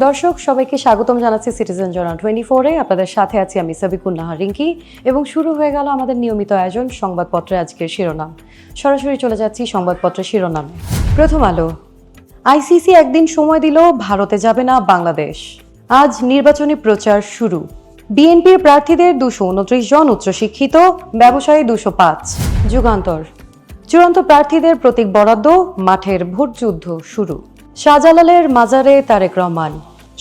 দর্শক সবাইকে স্বাগতম জানাচ্ছি সিটিজেন জার্নাল 24-এ। আপনাদের সাথে আছি আমি সাবিকুন নাহার রিঙ্কি এবং শুরু হয়ে গেল আমাদের নিয়মিত আয়োজন সংবাদপত্রের আজকের শিরোনাম। সরাসরি চলে যাচ্ছি সংবাদপত্রের শিরোনামে। প্রথম আলো, আইসিসি একদিন সময় দিল, ভারতে যাবে না বাংলাদেশ। আজ নির্বাচনী প্রচার শুরু। বিএনপির প্রার্থীদের 229 জন উচ্চশিক্ষিত, ব্যবসায়ী 205। যুগান্তর, চূড়ান্ত প্রার্থীদের প্রতীক বরাদ্দ, মাঠের ভোটযুদ্ধ শুরু। শাহজালালের মাজারে তারেক রহমান,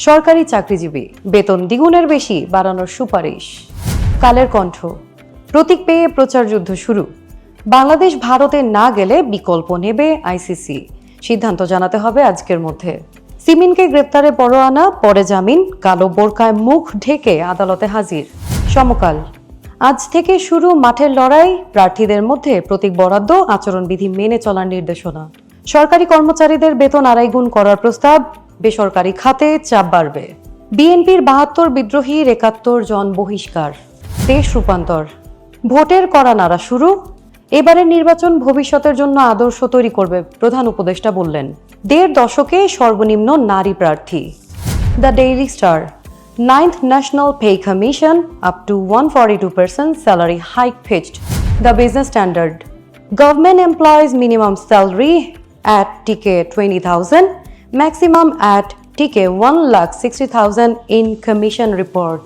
সরকারি চাকরিজীবী, বেতন দ্বিগুণের বেশি বাড়ানোর সুপারিশ। কালের কণ্ঠ, প্রতীক পেয়ে প্রচার যুদ্ধ শুরু। বাংলাদেশ ভারতে না গেলে বিকল্প নেবে আইসিসি, সিদ্ধান্ত জানাতে হবে আজকের মধ্যে। সিমিনকে গ্রেপ্তারে পরোয়ানা, পরে জামিন, কালো বোরকায় মুখ ঢেকে আদালতে হাজির। সমকাল, আজ থেকে শুরু মাঠের লড়াই, প্রার্থীদের মধ্যে প্রতীক বরাদ্দ, আচরণবিধি মেনে চলার নির্দেশনা। সরকারি কর্মচারীদের বেতন 2.5 গুণ করার প্রস্তাব, বেসরকারি খাতে চাপ বাড়বে। বিএনপির 72 বিদ্রোহীর 71 জন বহিষ্কার। দেশ রূপান্তর, ভোটের কড়া নাড়া শুরু। এবারের নির্বাচন ভবিষ্যতের জন্য আদর্শ তৈরি করবে, প্রধান উপদেষ্টা বললেন। 1.5 দশকে সর্বনিম্ন নারী প্রার্থী। The daily star, 9th National Pay Commission, up to 142% salary hike pitched. The Business Standard, government employees minimum salary at TK 20,000, maximum at TK 1,60,000 in commission report.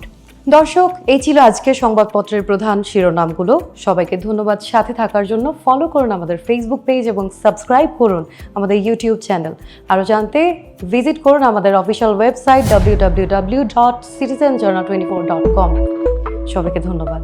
দর্শক, এই ছিল আজকের সংবাদপত্রের প্রধান শিরোনামগুলো। সবাইকে ধন্যবাদ সাথে থাকার জন্য। ফলো করুন আমাদের ফেসবুক পেজ এবং সাবস্ক্রাইব করুন আমাদের ইউটিউব চ্যানেল। আরও জানতে ভিজিট করুন আমাদের অফিসিয়াল ওয়েবসাইট www.citizenjournal24.com। সবাইকে ধন্যবাদ।